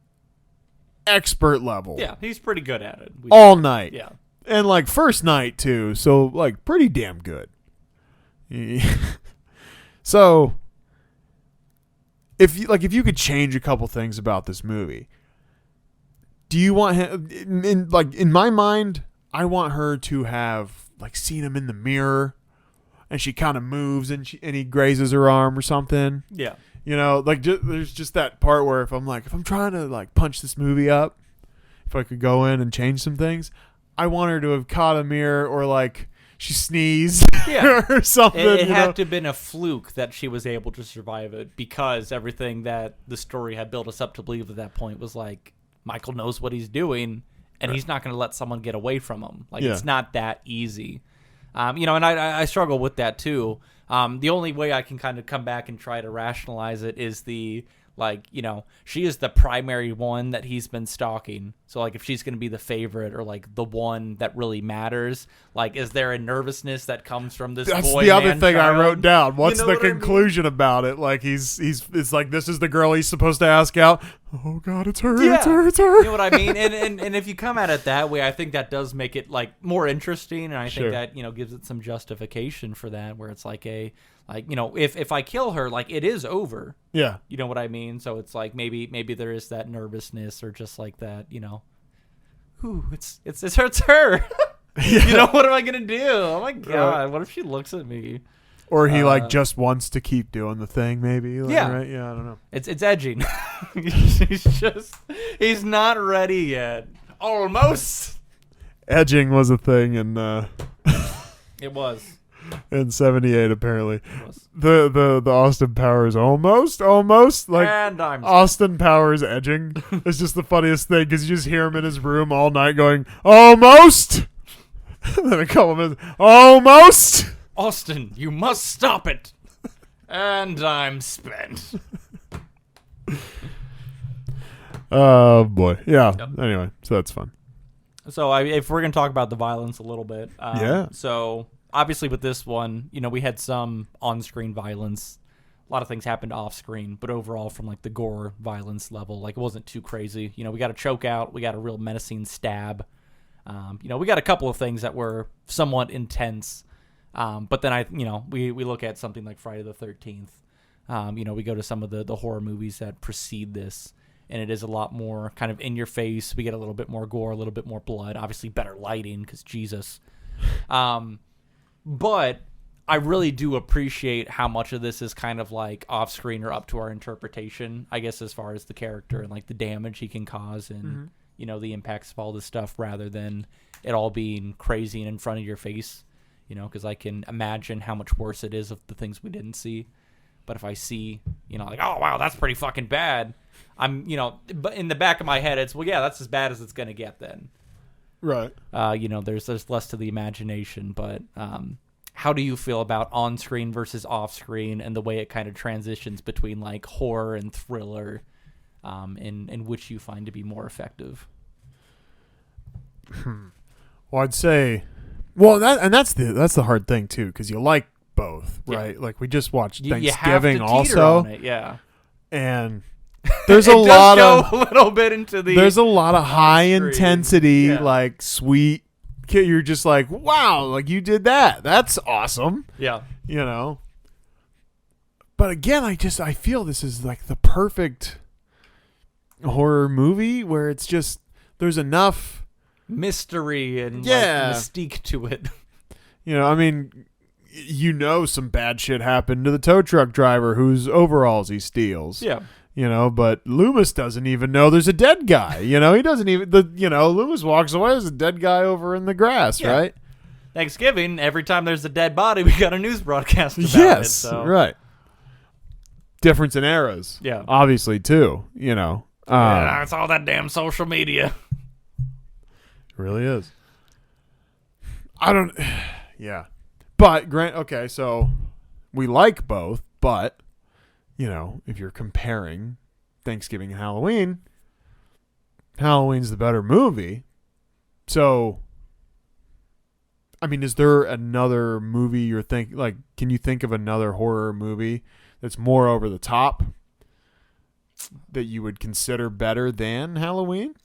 expert level. Yeah, he's pretty good at it. All night. Yeah. And like first night too, so like pretty damn good. So if you could change a couple things about this movie, do you want him in my mind, I want her to have like seen him in the mirror and she kind of moves and he grazes her arm or something. Yeah. You know, like there's just that part where if I'm trying to like punch this movie up, if I could go in and change some things, I want her to have caught a mirror or like she sneezed or something. It had to have been a fluke that she was able to survive it because everything that the story had built us up to believe at that point was like Michael knows what he's doing and he's not going to let someone get away from him. Like it's not that easy. You know, and I struggle with that too. The only way I can kind of come back and try to rationalize it is like, you know, she is the primary one that he's been stalking. So, like, if she's going to be the favorite or, like, the one that really matters, like, is there a nervousness that comes from this That's boy? The other thing child? I wrote down. What's you know the conclusion about it? Like, it's like, this is the girl he's supposed to ask out. Oh, God, it's her, it's her, it's her. You know what I mean? And if you come at it that way, I think that does make it, like, more interesting. And I think that, you know, gives it some justification for that, where it's like you know, if I kill her, like, it is over. Yeah. You know what I mean? So it's like maybe there is that nervousness or just like that, you know. Ooh, it's her. Yeah. You know, what am I going to do? Oh, my God. What if she looks at me? Or he, like, just wants to keep doing the thing, maybe. Like, yeah. Right? Yeah, I don't know. It's edging. He's not ready yet. Almost. Edging was a thing in... It was. In 78, apparently. The Austin Powers almost like and I'm Austin Powers edging. It's just the funniest thing because you just hear him in his room all night going almost. Then a couple minutes almost. Austin, you must stop it. And I'm spent. Oh boy, yeah. Yep. Anyway, so that's fun. So if we're gonna talk about the violence a little bit, Yeah. So obviously with this one, we had some on-screen violence. A lot of things happened off-screen, but overall, from like the gore violence level, like it wasn't too crazy. We got a choke out, we got a real menacing stab. We got a couple of things that were somewhat intense. But then we look at something like Friday the 13th. We go to some of the horror movies that precede this, and it is a lot more kind of in your face. We get a little bit more gore, a little bit more blood, obviously better lighting because Jesus. But I really do appreciate how much of this is kind of like off screen or up to our interpretation, I guess, as far as the character and like the damage he can cause and, the impacts of all this stuff rather than it all being crazy and in front of your face, because I can imagine how much worse it is of the things we didn't see. But if I see, like, oh, wow, that's pretty fucking bad, but in the back of my head, it's, well, yeah, that's as bad as it's going to get then. Right. There's less to the imagination, but how do you feel about on-screen versus off-screen and the way it kind of transitions between like horror and thriller, in which you find to be more effective? Well, I'd say, that's the hard thing too, because you like both, right? Yeah. Like we just watched You have Thanksgiving to teeter also, on it, yeah. and there's It a does lot go of a little bit into the there's a lot of high on-screen. intensity, Yeah. like sweet. You're just like, wow, like you did that. That's awesome, yeah. But again, I feel this is like the perfect horror movie where it's just there's enough mystery and Yeah. like, mystique to it. I mean, some bad shit happened to the tow truck driver whose overalls he steals. Yeah. But Loomis doesn't even know there's a dead guy. He doesn't even Loomis walks away, there's a dead guy over in the grass, Yeah. right? Thanksgiving, every time there's a dead body, we got a news broadcast about it. Yes, So. right. Difference in eras. Yeah. Obviously too, Yeah, it's all that damn social media. It really is. I don't yeah. But okay, so we like both, but if you're comparing Thanksgiving and Halloween, Halloween's the better movie. So, I mean, is there another movie you're thinking, like, can you think of another horror movie that's more over the top that you would consider better than Halloween?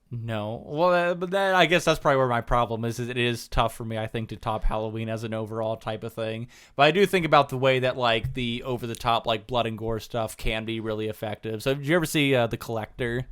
No. Well, but that, I guess that's probably where my problem is it is tough for me, I think, to top Halloween as an overall type of thing. But I do think about the way that, like, the over-the-top, like, blood and gore stuff can be really effective. So, did you ever see The Collector?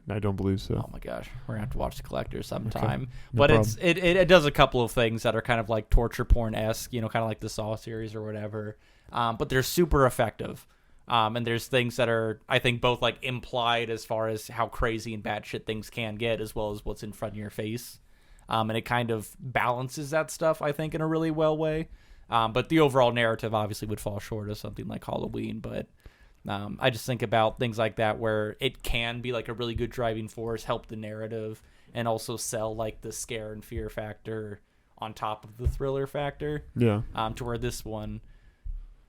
I don't believe so. Oh, my gosh. We're going to have to watch The Collector sometime. Okay. But problem. it does a couple of things that are kind of, like, torture porn-esque, kind of like the Saw series or whatever. But they're super effective. And there's things that are, I think, both like implied as far as how crazy and bad shit things can get, as well as what's in front of your face. And it kind of balances that stuff, I think, in a really well way. But the overall narrative obviously would fall short of something like Halloween. But I just think about things like that where it can be like a really good driving force, help the narrative, and also sell like the scare and fear factor on top of the thriller factor. Yeah. To where this one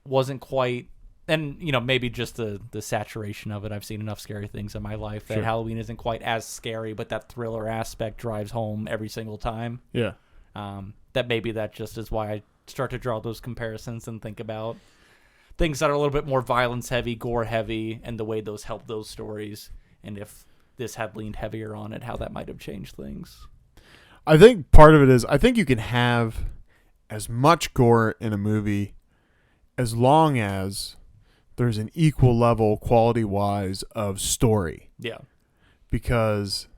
wasn't quite. And, maybe just the saturation of it. I've seen enough scary things in my life that Sure. Halloween isn't quite as scary, but that thriller aspect drives home every single time. Yeah. That maybe that just is why I start to draw those comparisons and think about things that are a little bit more violence heavy, gore heavy, and the way those help those stories. And if this had leaned heavier on it, how that might have changed things. I think part of it is, I think you can have as much gore in a movie as long as there's an equal level quality-wise of story. Yeah. Because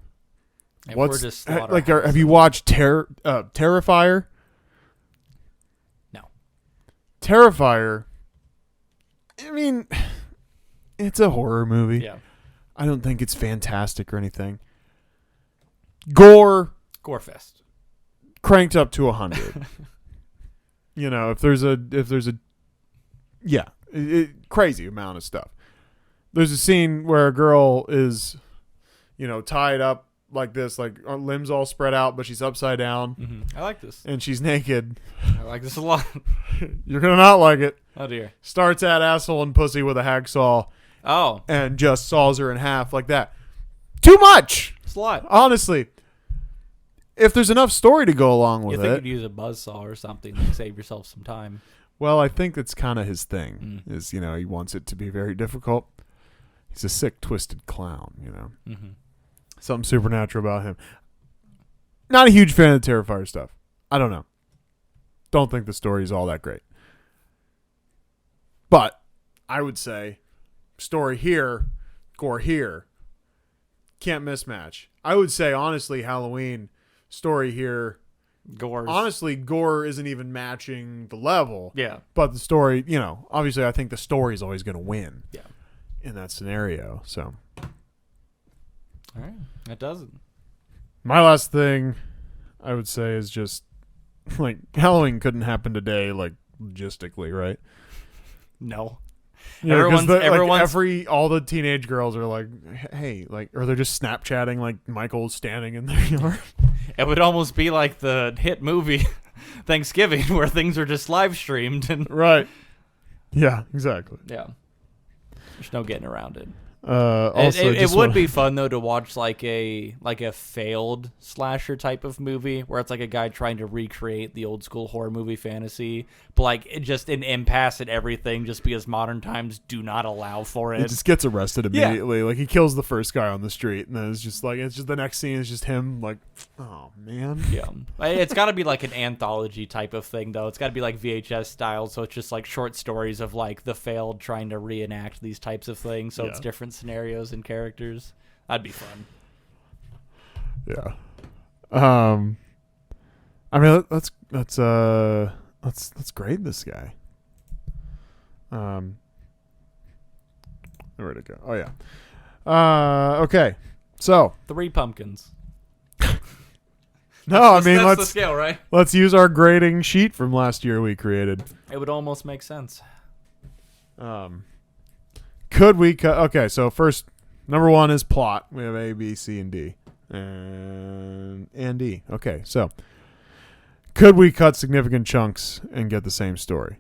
And we're just have you watched Terrifier? No. Terrifier, I mean, it's a horror movie. Yeah. I don't think it's fantastic or anything. Gore Gorefest. cranked up to 100. If there's a yeah, crazy amount of stuff. There's a scene where a girl is, tied up like this, like her limbs all spread out, but she's upside down. Mm-hmm. I like this. And she's naked. I like this a lot. You're gonna not like it. Oh dear. Starts at asshole and pussy with a hacksaw. Oh. And just saws her in half like that. Too much. It's a lot. Honestly. If there's enough story to go along with You think it. you'd use a buzzsaw or something to save yourself some time. Well, I think that's kind of his thing. Is, he wants it to be very difficult. He's a sick, twisted clown, Mm-hmm. Something supernatural about him. Not a huge fan of the Terrifier stuff. I don't know. Don't think the story is all that great. But I would say story here, gore here. Can't mismatch. I would say, honestly, Halloween, story here. Gore. Honestly, gore isn't even matching the level. Yeah. But the story, obviously I think the story is always going to win. Yeah. In that scenario. So. All right. That doesn't. My last thing I would say is just like Halloween couldn't happen today, like logistically, right? No. Yeah, everyone's all the teenage girls are like, hey, like, or they're just Snapchatting like Michael's standing in their yard. It would almost be like the hit movie Thanksgiving, where things are just live streamed and right. Yeah, exactly. Yeah. There's no getting around it. Also, it would be fun though to watch like a failed slasher type of movie where it's like a guy trying to recreate the old school horror movie fantasy, but like it just an impasse at everything just because modern times do not allow for it. He just gets arrested immediately. Yeah. Like he kills the first guy on the street, and then it's just the next scene is just him like, oh man. Yeah, it's got to be like an anthology type of thing though. It's got to be like VHS style, so it's just like short stories of like the failed trying to reenact these types of things. So it's different scenarios and characters. That'd be fun. Yeah. I mean, let's grade this guy. Where'd it go? Oh yeah. Okay. So 3 pumpkins. No, that's the scale, right? Let's use our grading sheet from last year we created. It would almost make sense. Could we cut? Okay, so first, number 1 is plot. We have A, B, C, and D, and D. Okay, so could we cut significant chunks and get the same story?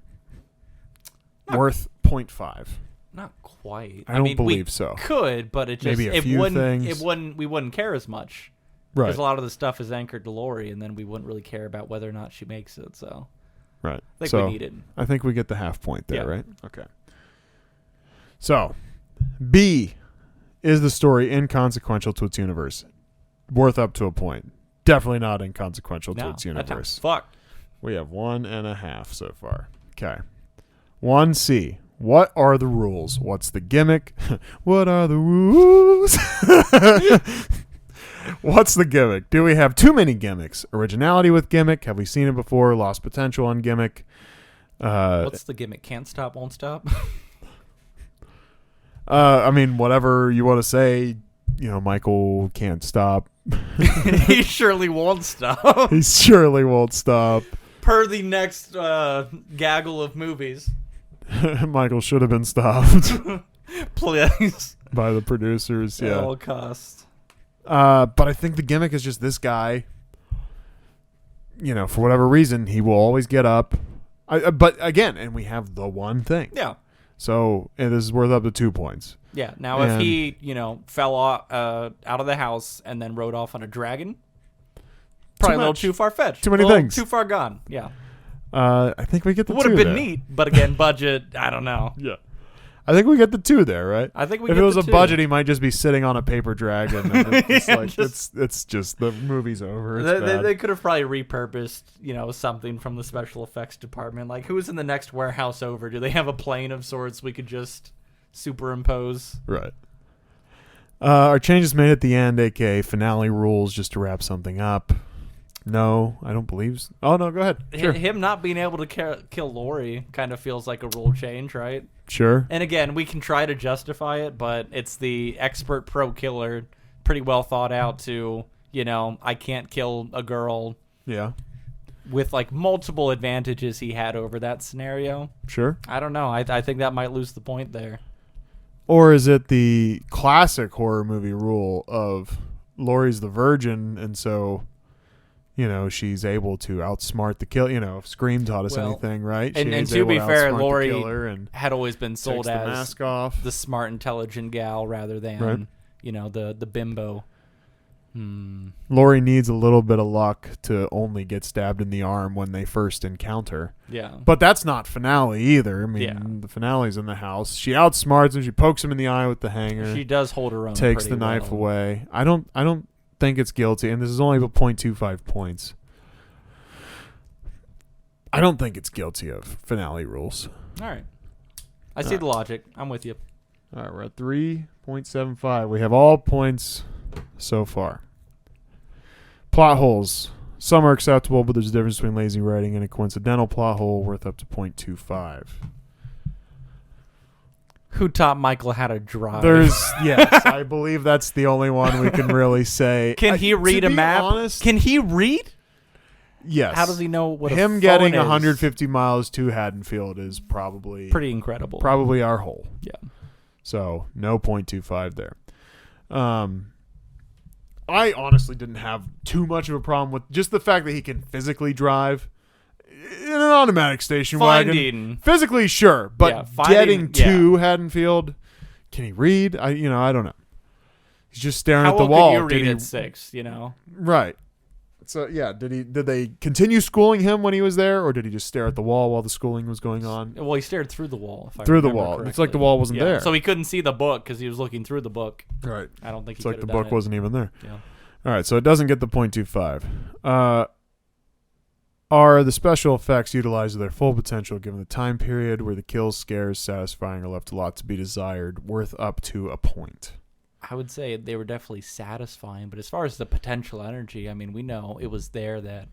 Worth 0.5. Not quite. I don't believe so. Could, but it just maybe a few things. We wouldn't care as much. Right. Because a lot of the stuff is anchored to Lori, and then we wouldn't really care about whether or not she makes it. So, right. I think we need it. I think we get the half point there, right? Okay. So, B, is the story inconsequential to its universe? Worth up to a point. Definitely not inconsequential to its universe. Fuck. We have 1.5 so far. Okay. 1C. What are the rules? What's the gimmick? What are the rules? What's the gimmick? Do we have too many gimmicks? Originality with gimmick? Have we seen it before? Lost potential on gimmick? What's the gimmick? Can't stop, won't stop? I mean, whatever you want to say, Michael can't stop. He surely won't stop. He surely won't stop. Per the next gaggle of movies. Michael should have been stopped. Please. By the producers, At all costs. But I think the gimmick is just this guy, for whatever reason, he will always get up. But again, and we have the one thing. Yeah. So, and this is worth up to 2 points. Yeah. Now, if he, fell out of the house and then rode off on a dragon, probably a little too far-fetched. Too many things. Too far gone. Yeah. I think we get the 2 would have been there. neat, but again, budget, I don't know. Yeah. I think we get the 2 there, right? I think if it was a budget, he might just be sitting on a paper dragon. And it's just the movie's over. They could have probably repurposed, something from the special effects department. Like, who's in the next warehouse over? Do they have a plane of sorts we could just superimpose? Right. Are changes made at the end, aka finale rules, just to wrap something up? No, I don't believe so. Oh, no, go ahead. Sure. Him not being able to kill Lori kind of feels like a rule change, right? Sure. And again, we can try to justify it, but it's the expert pro killer, pretty well thought out to, I can't kill a girl. Yeah. With like multiple advantages he had over that scenario. Sure. I don't know. I think that might lose the point there. Or is it the classic horror movie rule of Laurie's the virgin, and so, she's able to outsmart the kill. If Scream taught us anything, right? And to be fair, Laurie had always been sold as the mask off, the smart, intelligent gal rather than, the bimbo. Laurie needs a little bit of luck to only get stabbed in the arm when they first encounter. Yeah. But that's not finale either. I mean, the finale's in the house. She outsmarts him. She pokes him in the eye with the hanger. She does hold her own. Takes the knife away. I don't think it's guilty, and this is only about 0.25 points. I don't think it's guilty of finale rules. All right. I see the logic. I'm with you. All right, we're at 3.75. We have all points so far. Plot holes. Some are acceptable, but there's a difference between lazy writing and a coincidental plot hole worth up to 0.25. Who taught Michael how to drive? Yes, I believe that's the only one we can really say. Can he read a map? Honest, can he read? Yes. How does he know what him a getting phone 150 miles to Haddonfield is probably pretty incredible. Probably our hole. Yeah. So no 0.25 there. I honestly didn't have too much of a problem with just the fact that he can physically drive in an automatic station wagon. Physically, sure, but getting to Haddonfield, can he read? I don't know. He's just staring at the wall. How well could you read at 6? Right. So did they continue schooling him when he was there, or did he just stare at the wall while the schooling was going on? Well, he stared through the wall. Through the wall. Correctly. It's like the wall wasn't there, so he couldn't see the book because he was looking through the book. Right. I don't think it's like the book it. wasn't even there. Yeah. All right, so it doesn't get the 0.25. Are the special effects utilized to their full potential given the time period where the kills, scares, satisfying, or left a lot to be desired, worth up to a point? I would say they were definitely satisfying, but as far as the potential energy, I mean, we know it was there that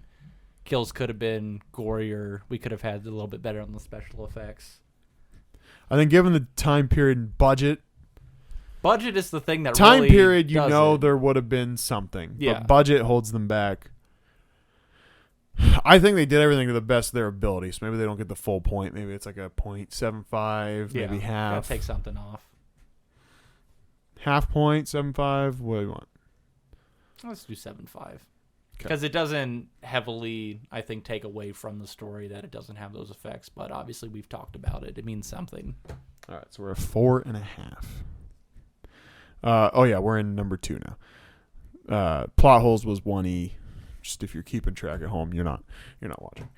kills could have been gorier. We could have had a little bit better on the special effects. I think given the time period and budget is the thing that time really period, does there would have been something. Yeah. But budget holds them back. I think they did everything to the best of their ability, so maybe they don't get the full point. Maybe it's like a 0.75, maybe half. Gotta take something off. Half point, 7.5. What do you want? Let's do 7.5. Because it doesn't heavily, I think, take away from the story that it doesn't have those effects. But obviously, we've talked about it. It means something. All right, so we're at 4.5. We're in number 2 now. Plot holes was 1E. Just if you're keeping track at home, you're not watching.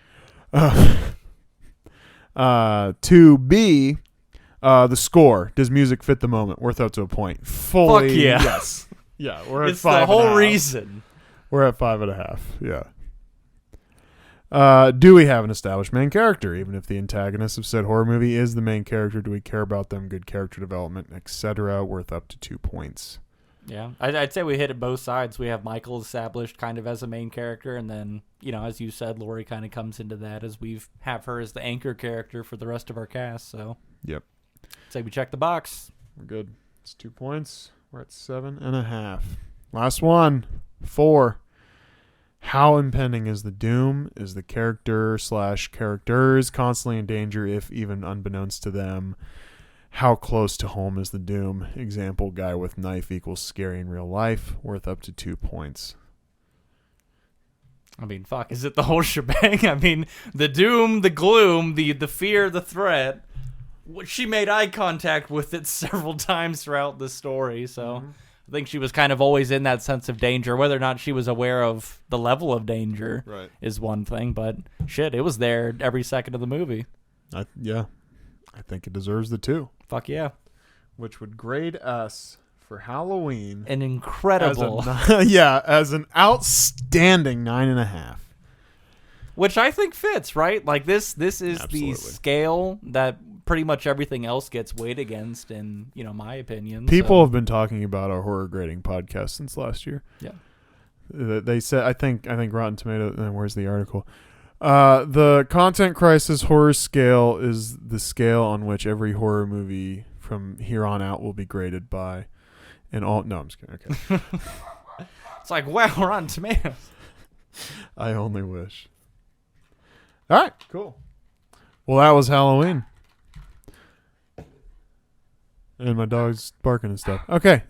2B. The score. Does music fit the moment? Worth up to a point. Fully. Fuck yeah. Yes. Yeah, we're at 5.5. It's the whole reason. We're at 5.5. Yeah. Do we have an established main character? Even if the antagonist of said horror movie is the main character, do we care about them? Good character development, etc. Worth up to 2 points. Yeah, I'd say we hit it both sides. We have Michael established kind of as a main character, and then, as you said, Laurie kind of comes into that as we have her as the anchor character for the rest of our cast. So, yep. Say we check the box. We're good. It's 2 points. We're at 7.5. Last one. 4. How impending is the doom? Is the character/characters constantly in danger, if even unbeknownst to them? How close to home is the doom? Example, guy with knife equals scary in real life. Worth up to 2 points. I mean, fuck, is it the whole shebang? I mean, the doom, the gloom, the fear, the threat. She made eye contact with it several times throughout the story, so I think she was kind of always in that sense of danger. Whether or not she was aware of the level of danger is one thing, but shit, it was there every second of the movie. I think it deserves the 2. Fuck yeah. Which would grade us for Halloween an incredible as an outstanding 9.5. Which I think fits, right? Like this is Absolutely. The scale that pretty much everything else gets weighed against in, my opinion. People have been talking about our horror grading podcast since last year. Yeah. They said I think Rotten Tomato, where's the article? The Content Crisis horror scale is the scale on which every horror movie from here on out will be graded by. And all no, I'm just kidding. Okay. It's like, wow, we're on Tomatoes. I only wish. All right, cool. Well, that was Halloween. And my dog's barking and stuff. Okay.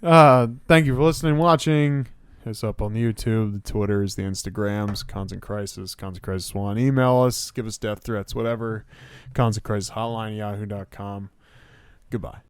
Thank you for listening, watching. Hit us up on the YouTube, the Twitters, the Instagrams, Cons and Crisis, Cons and Crisis 1. Email us, give us death threats, whatever. Cons and Crisis Hotline, yahoo.com. Goodbye.